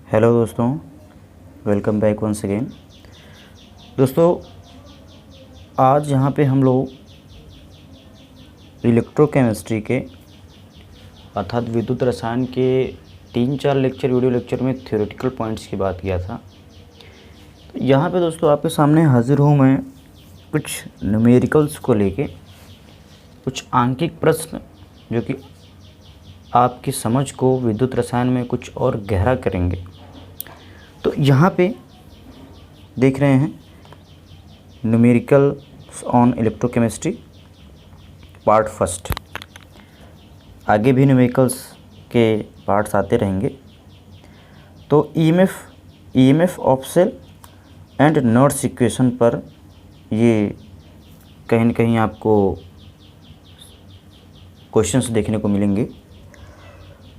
Hello दोस्तों, welcome back once again. दोस्तों, आज यहाँ पे हम लोग इलेक्ट्रोकेमिस्ट्री के अर्थात विद्युत रसायन के 3-4 लेक्चर वीडियो लेक्चर में थ्योरेटिकल पॉइंट्स की बात किया था। तो यहाँ पे दोस्तों आपके सामने हाजिर हूँ मैं कुछ न्यूमेरिकल्स को लेके, कुछ आंकिक प्रश्न जो कि आपकी समझ को विद्युत रसायन में कुछ और गहरा करेंगे। तो यहाँ पे देख रहे हैं numericals on electrochemistry part first. आगे भी न्यूमेरिकल्स के पार्ट्स आते रहेंगे। तो ईएमएफ ऑफ सेल एंड नॉट्स इक्वेशन पर ये कहीं न कहीं आपको क्वेश्चंस देखने को मिलेंगे।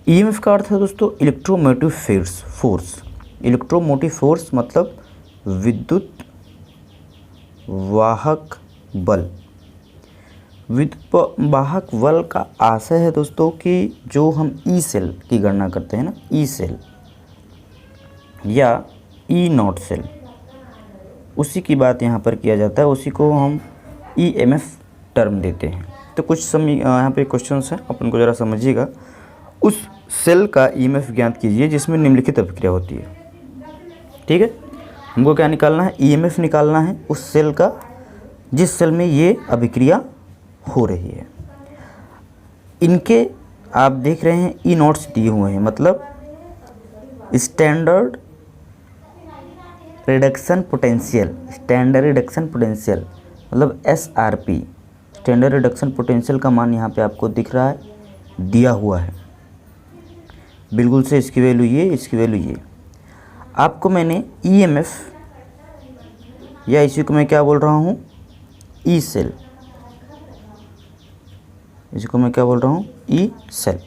ईएमएफ का अर्थ है दोस्तों इलेक्ट्रोमोटिव फोर्स। इलेक्ट्रोमोटिव फोर्स मतलब विद्युत वाहक बल। विद्युत वाहक बल का आशय है दोस्तों कि जो हम ई सेल की गणना करते हैं ना, ई सेल या ई नॉट सेल, उसी की बात यहाँ पर किया जाता है। उसी को हम ईएमएफ टर्म देते हैं। तो कुछ यहाँ पे क्वेश्चंस हैं, अपन को ज़रा समझिएगा। उस सेल का ईएमएफ ज्ञात कीजिए जिसमें निम्नलिखित अभिक्रिया होती है। ठीक है, हमको क्या निकालना है? ईएमएफ निकालना है उस सेल का जिस सेल में ये अभिक्रिया हो रही है। इनके आप देख रहे हैं ई नोट्स दिए हुए हैं, मतलब standard reduction potential. Standard reduction potential मतलब एसआरपी, स्टैंडर्ड रिडक्शन पोटेंशियल का मान यहाँ पे आपको दिख रहा है, दिया हुआ है बिल्कुल से। इसकी वैल्यू ये, इसकी वैल्यू ये। आपको मैंने ईएमएफ या इसी को मैं क्या बोल रहा हूँ, ई सेल, इसको मैं क्या बोल रहा हूँ, ई सेल।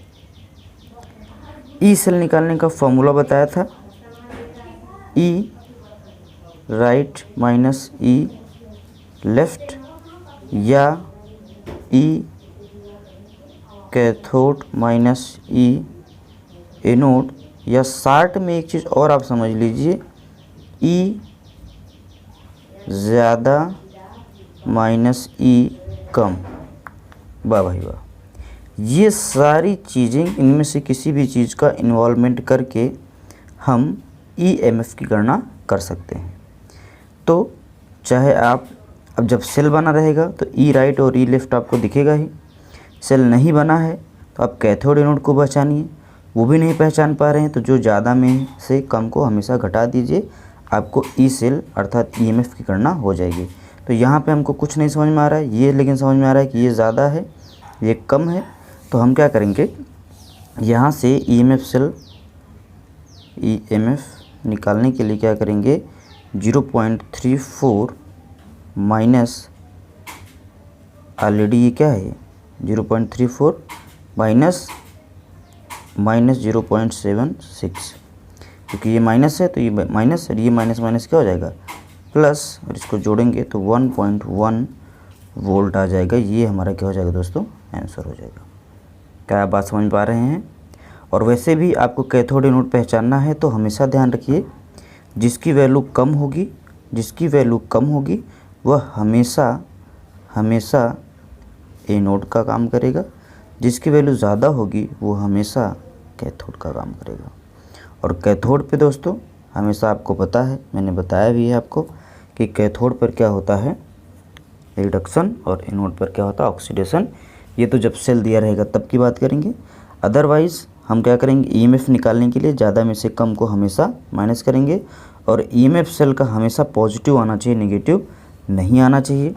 ई सेल निकालने का फॉर्मूला बताया था, ई राइट माइनस ई लेफ्ट या ई कैथोड माइनस ई एनोड, या शार्ट में एक चीज़ और आप समझ लीजिए, ई ज़्यादा माइनस ई कम। वाह भाई वाह। ये सारी चीज़ें, इनमें से किसी भी चीज़ का इन्वॉल्वमेंट करके हम ईएमएफ की गणना कर सकते हैं। तो चाहे आप अब जब सेल बना रहेगा तो ई राइट और ई लेफ्ट आपको दिखेगा ही। सेल नहीं बना है तो आप कैथोड एनोड को पहचानिए, वो भी नहीं पहचान पा रहे हैं तो जो ज़्यादा में से कम को हमेशा घटा दीजिए, आपको ई सेल अर्थात ईएमएफ की गणना हो जाएगी। तो यहाँ पे हमको कुछ नहीं समझ में आ रहा है, ये लेकिन समझ में आ रहा है कि ये ज़्यादा है, ये कम है। तो हम क्या करेंगे, यहाँ से ईएमएफ निकालने के लिए क्या करेंगे, 0.34 माइनस, ऑलरेडी ये क्या है 0.34 माइनस 0.76, क्योंकि ये माइनस है तो ये माइनस है, ये माइनस माइनस क्या हो जाएगा प्लस, और इसको जोड़ेंगे तो 1.1 वोल्ट आ जाएगा। ये हमारा क्या हो जाएगा दोस्तों, आंसर हो जाएगा। क्या आप बात समझ पा रहे हैं? और वैसे भी आपको कैथोड एनोड पहचानना है तो हमेशा ध्यान रखिए, जिसकी वैल्यू कम होगी वह हमेशा एनोड का काम करेगा, जिसकी वैल्यू ज़्यादा होगी वो हमेशा कैथोड का काम करेगा। और कैथोड पे दोस्तों हमेशा आपको पता है, मैंने बताया भी है आपको कि कैथोड पर क्या होता है, रिडक्शन, और एनोड पर क्या होता है, ऑक्सीडेशन। ये तो जब सेल दिया रहेगा तब की बात करेंगे। अदरवाइज़ हम क्या करेंगे, ईएमएफ निकालने के लिए ज़्यादा में से कम को हमेशा माइनस करेंगे, और ईएमएफ सेल का हमेशा पॉजिटिव आना चाहिए, नेगेटिव नहीं आना चाहिए।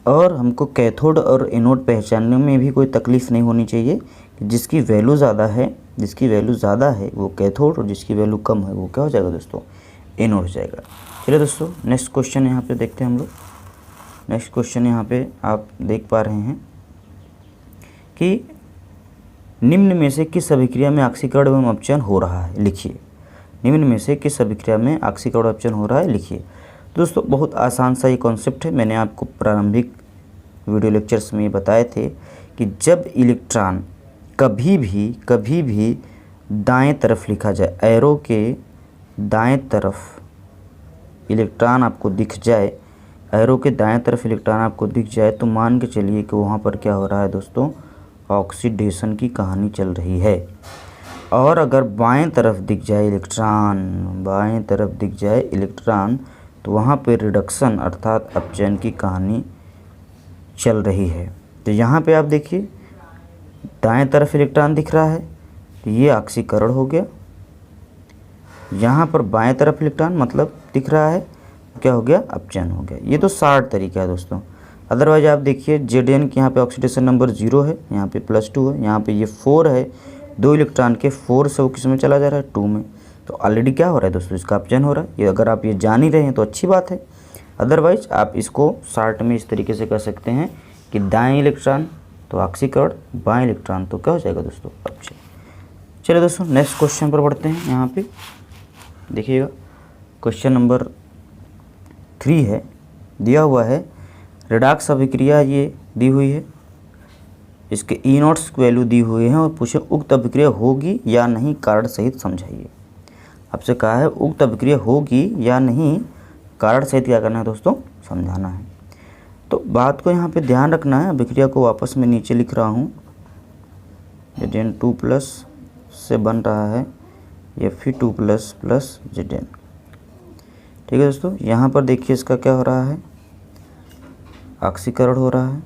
और हमको कैथोड और एनोड पहचानने में भी कोई तकलीफ़ नहीं होनी चाहिए कि जिसकी वैल्यू ज़्यादा है वो कैथोड, और जिसकी वैल्यू कम है वो क्या हो जाएगा दोस्तों, एनोड हो जाएगा। चलिए दोस्तों, नेक्स्ट क्वेश्चन यहाँ पे देखते हैं हम लोग। नेक्स्ट क्वेश्चन यहाँ पे आप देख पा रहे हैं कि निम्न में से किस अभिक्रिया में ऑक्सीकरण एवं अपचयन हो रहा है, लिखिए। निम्न में से किस अभिक्रिया में ऑक्सीकरण और अपचयन हो रहा है, लिखिए। दोस्तों बहुत आसान सा ये कॉन्सेप्ट है, मैंने आपको प्रारंभिक वीडियो लेक्चर्स में बताए थे कि जब इलेक्ट्रॉन कभी भी दाएं तरफ लिखा जाए, एरो के दाएं तरफ इलेक्ट्रॉन आपको दिख जाए, एरो के दाएं तरफ इलेक्ट्रॉन आपको दिख जाए, तो मान के चलिए कि वहाँ पर क्या हो रहा है दोस्तों, ऑक्सीडेशन की कहानी चल रही है। और अगर बाएं तरफ दिख जाए इलेक्ट्रॉन, बाएं तरफ दिख जाए इलेक्ट्रॉन, तो वहाँ पे रिडक्शन अर्थात अपचयन की कहानी चल रही है। तो यहाँ पे आप देखिए दाएं तरफ इलेक्ट्रॉन दिख रहा है, तो ये ऑक्सीकरण हो गया। यहाँ पर बाएं तरफ इलेक्ट्रॉन मतलब दिख रहा है, क्या हो गया, अपचयन हो गया। ये तो शार्ट तरीका है दोस्तों। अदरवाइज आप देखिए Zn की यहाँ पे ऑक्सीडेशन नंबर 0 है, यहाँ पे +2 है, यहाँ पे ये 4 है, 2 इलेक्ट्रॉन के 4 से वो किस में चला जा रहा है, 2 में। तो ऑलरेडी क्या हो रहा है दोस्तों, इसका अपचयन हो रहा है। ये अगर आप ये जान ही रहे हैं तो अच्छी बात है। अदरवाइज आप इसको शार्ट में इस तरीके से कर सकते हैं कि दाएँ इलेक्ट्रॉन तो ऑक्सीकरण, बाएँ इलेक्ट्रॉन तो क्या हो जाएगा दोस्तों, अपचयन। चलिए दोस्तों नेक्स्ट क्वेश्चन पर बढ़ते हैं। यहाँ पे देखिएगा क्वेश्चन नंबर 3 है, दिया हुआ है रेडॉक्स अभिक्रिया ये दी हुई है, इसके ई नोट्स की वैल्यू दी हुई है और पूछे उक्त अभिक्रिया होगी या नहीं कारण सहित समझाइए। आपसे कहा है उक्त अभिक्रिया होगी या नहीं कारण सहित क्या करना है दोस्तों, समझाना है। तो बात को यहाँ पे ध्यान रखना है। अभिक्रिया को वापस में नीचे लिख रहा हूँ, Zn2+ से बन रहा है Fe2+ Zn। ठीक है दोस्तों, यहाँ पर देखिए इसका क्या हो रहा है, ऑक्सीकरण हो रहा है,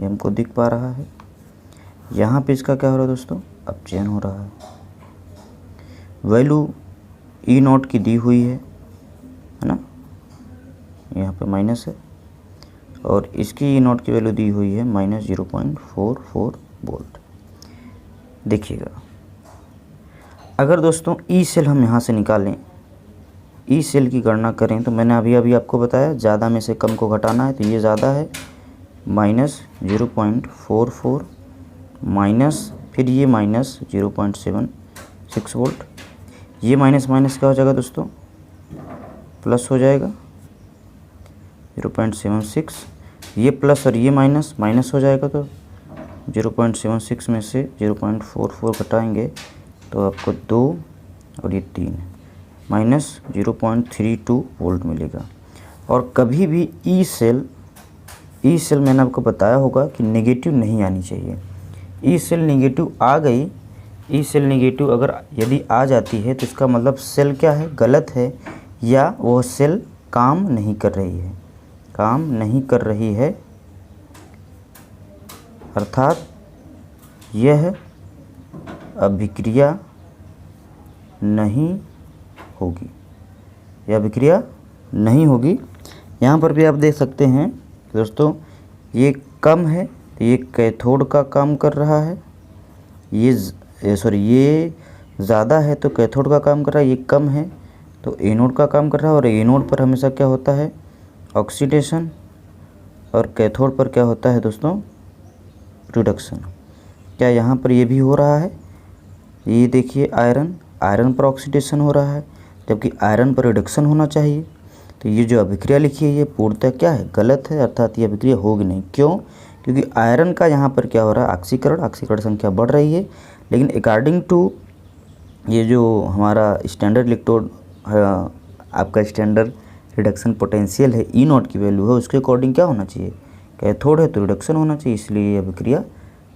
ये हमको दिख पा रहा है। यहाँ पे इसका क्या हो रहा है दोस्तों, अपचयन हो रहा है। वैल्यू E0 की दी हुई है ना, यहाँ पे माइनस है, और इसकी E0 की वैल्यू दी हुई है -0.44 वोल्ट। देखिएगा अगर दोस्तों ई सेल हम यहाँ से निकालें, ई सेल की गणना करें, तो मैंने अभी आपको बताया ज़्यादा में से कम को घटाना है, तो ये ज़्यादा है -0.44 माइनस, फिर ये -0.76 वोल्ट, ये माइनस माइनस क्या हो जाएगा दोस्तों, प्लस हो जाएगा 0.76, ये प्लस और ये माइनस माइनस हो जाएगा, तो 0.76 में से 0.44 घटाएंगे तो आपको 2 और ये 3 -0.32 वोल्ट मिलेगा। और कभी भी ई सेल मैंने आपको बताया होगा कि नेगेटिव नहीं आनी चाहिए। ई सेल नेगेटिव आ गई, ई सेल नेगेटिव अगर यदि आ जाती है तो इसका मतलब सेल क्या है, गलत है, या वह सेल काम नहीं कर रही है, काम नहीं कर रही है, अर्थात यह अभिक्रिया नहीं होगी, यह अभिक्रिया नहीं होगी। यहाँ पर भी आप देख सकते हैं दोस्तों, ये कम है तो ये कैथोड का काम कर रहा है, ये ज़्यादा है तो कैथोड का काम कर रहा है, ये कम है तो एनोड का काम कर रहा है। और एनोड पर हमेशा क्या होता है, ऑक्सीडेशन, और कैथोड पर क्या होता है दोस्तों, रिडक्शन। क्या यहाँ पर ये भी हो रहा है, ये देखिए आयरन पर ऑक्सीडेशन हो रहा है, जबकि आयरन पर रिडक्शन होना चाहिए। तो ये जो अभिक्रिया लिखी है ये पूर्णतः क्या है, गलत है, अर्थात ये अभिक्रिया होगी नहीं। क्यों, क्योंकि आयरन का यहाँ पर क्या हो रहा है, ऑक्सीकरण संख्या बढ़ रही है, लेकिन अकॉर्डिंग टू ये जो हमारा स्टैंडर्ड इलेक्ट्रोड आपका स्टैंडर्ड रिडक्शन पोटेंशियल है, E0 की वैल्यू है, उसके अकॉर्डिंग क्या होना चाहिए, कैथोड है तो रिडक्शन होना चाहिए, इसलिए ये अभिक्रिया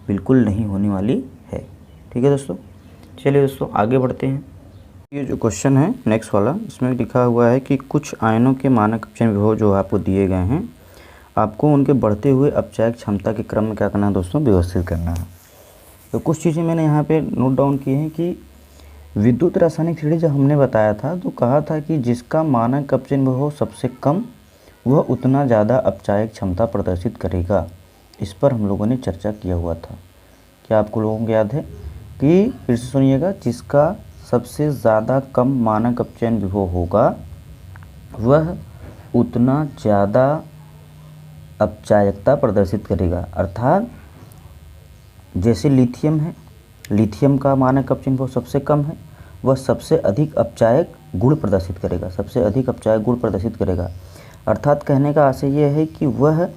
बिल्कुल नहीं होने वाली है। ठीक है दोस्तों, चलिए दोस्तों आगे बढ़ते हैं। ये जो क्वेश्चन है नेक्स्ट वाला, इसमें लिखा हुआ है कि कुछ आयनों के मानक अपचयन विभव जो आपको दिए गए हैं, आपको उनके बढ़ते हुए अपचायक क्षमता के क्रम में क्या करना है दोस्तों, व्यवस्थित करना है। तो कुछ चीज़ें मैंने यहाँ पे नोट डाउन की हैं कि विद्युत रासायनिक थ्योरी जब हमने बताया था तो कहा था कि जिसका मानक अपचयन विभव सबसे कम, वह उतना ज़्यादा अपचायक क्षमता प्रदर्शित करेगा। इस पर हम लोगों ने चर्चा किया हुआ था। क्या आपको लोगों को याद है कि, फिर से सुनिएगा, जिसका सबसे ज़्यादा कम मानक अपचयन विभव होगा वह उतना ज़्यादा अपचायकता प्रदर्शित करेगा। अर्थात जैसे लिथियम है, लिथियम का मानक अपचयन विभव सबसे कम है, वह सबसे अधिक अपचायक गुण प्रदर्शित करेगा, सबसे अधिक अपचायक गुण प्रदर्शित करेगा। अर्थात कहने का आशय यह है कि वह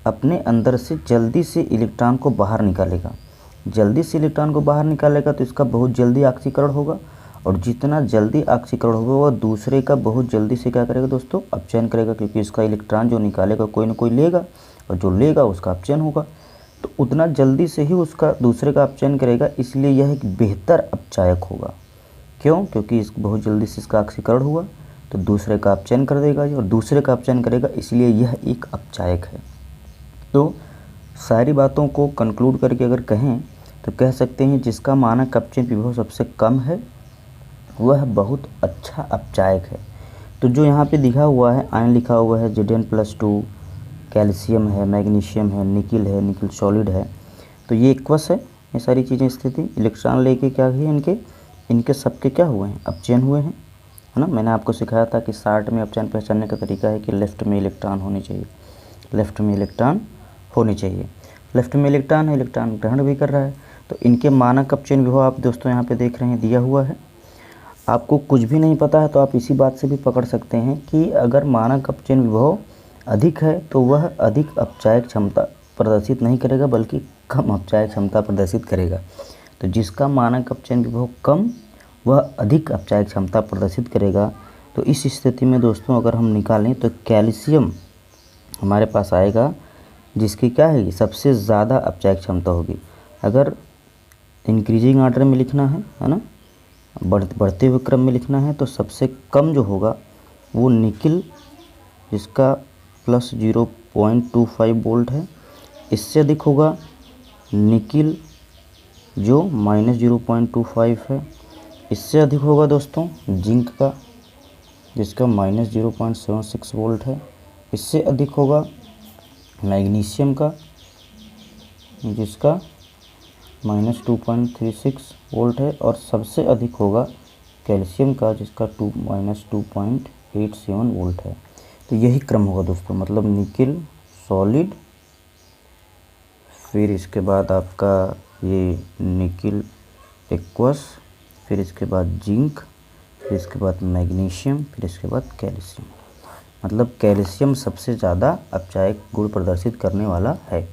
अपने अंदर से जल्दी से इलेक्ट्रॉन को बाहर निकालेगा, जल्दी से इलेक्ट्रॉन को बाहर निकालेगा तो इसका बहुत जल्दी ऑक्सीकरण होगा, और जितना जल्दी ऑक्सीकरण होगा वह दूसरे का बहुत जल्दी से क्या करेगा दोस्तों, अपचयन करेगा, क्योंकि इसका इलेक्ट्रॉन जो निकालेगा कोई ना कोई लेगा और जो लेगा उसका अपचयन होगा, तो उतना जल्दी से ही उसका दूसरे का अपचयन करेगा, इसलिए यह एक बेहतर अपचायक होगा। क्यों? क्योंकि इस बहुत जल्दी से इसका ऑक्सीकरण हुआ तो दूसरे का अपचयन कर देगा और दूसरे का अपचयन करेगा, इसलिए यह एक अपचायक है। तो सारी बातों को कंक्लूड करके अगर कहें तो कह सकते हैं जिसका मानक अपचयन विभव सबसे कम है वह बहुत अच्छा अपचायक है। तो जो यहाँ पे लिखा हुआ है, आयन लिखा हुआ है Zn+2, कैल्शियम है, मैग्नीशियम है, निकिल सॉलिड है, तो ये एक्वस है। ये सारी चीज़ें स्थिति इलेक्ट्रॉन लेके क्या हुई, इनके सबके क्या हुए हैं, अपचयन हुए हैं, है ना। मैंने आपको सिखाया था कि 60 में अपचयन पहचानने का तरीका है कि लेफ्ट में इलेक्ट्रॉन होनी चाहिए, लेफ्ट में इलेक्ट्रॉन होनी चाहिए। लेफ्ट में इलेक्ट्रॉन है, इलेक्ट्रॉन ग्रहण भी कर रहा है, तो इनके मानक अपचयन विभव आप दोस्तों यहाँ पे देख रहे हैं दिया हुआ है। आपको कुछ भी नहीं पता है तो आप इसी बात से भी पकड़ सकते हैं कि अगर मानक अपचयन विभव अधिक है तो वह अधिक अपचायक क्षमता प्रदर्शित नहीं करेगा बल्कि कम अपचायक क्षमता प्रदर्शित करेगा। तो जिसका मानक अपचयन विभव कम वह अधिक अपचायक क्षमता प्रदर्शित करेगा। तो इस स्थिति में दोस्तों अगर हम निकालें तो कैल्शियम हमारे पास आएगा, जिसकी क्या है, सबसे ज़्यादा अपचायक क्षमता होगी। अगर इंक्रीजिंग ऑर्डर में लिखना है ना, बढ़ते हुए क्रम में लिखना है, तो सबसे कम जो होगा वो निकिल, जिसका +0.25 वोल्ट है। इससे अधिक होगा निकिल जो -0.25 है। इससे अधिक होगा दोस्तों जिंक का, जिसका -0.76 वोल्ट है। इससे अधिक होगा मैग्नीशियम का, जिसका -2.36 वोल्ट है। और सबसे अधिक होगा कैल्शियम का, जिसका -2.87 वोल्ट है। तो यही क्रम होगा दोस्तों, मतलब निकिल सॉलिड, फिर इसके बाद आपका ये निकिल एक्वस, फिर इसके बाद जिंक, फिर इसके बाद मैग्नीशियम, फिर इसके बाद कैल्शियम। मतलब कैल्शियम सबसे ज़्यादा अपचायक गुण प्रदर्शित करने वाला है।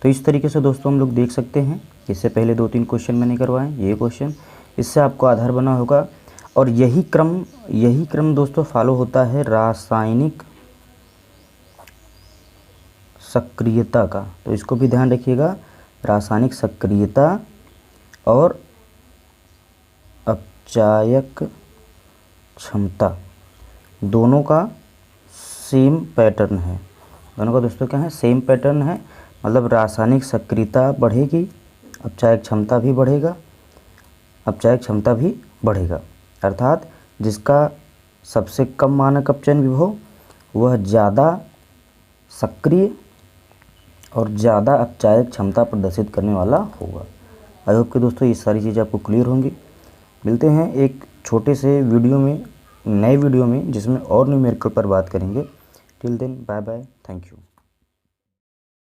तो इस तरीके से दोस्तों हम लोग देख सकते हैं। इससे पहले 2-3 क्वेश्चन मैंने करवाए, ये क्वेश्चन इससे आपको आधार बना होगा। और यही क्रम दोस्तों फॉलो होता है रासायनिक सक्रियता का। तो इसको भी ध्यान रखिएगा, रासायनिक सक्रियता और अपचायक क्षमता दोनों का सेम पैटर्न है। दोनों का दोस्तों क्या है, सेम पैटर्न है। मतलब रासायनिक सक्रियता बढ़ेगी, अपचायक क्षमता भी बढ़ेगा, अपचायक क्षमता भी बढ़ेगा। अर्थात जिसका सबसे कम मानक अपचयन विभव वह ज़्यादा सक्रिय और ज़्यादा अपचायक क्षमता प्रदर्शित करने वाला होगा। आई होप कि दोस्तों ये सारी चीज़ें आपको क्लियर होंगी। मिलते हैं एक छोटे से वीडियो में, नए वीडियो में, जिसमें और न्यूमेरिकल पर बात करेंगे। Till then bye bye, thank you.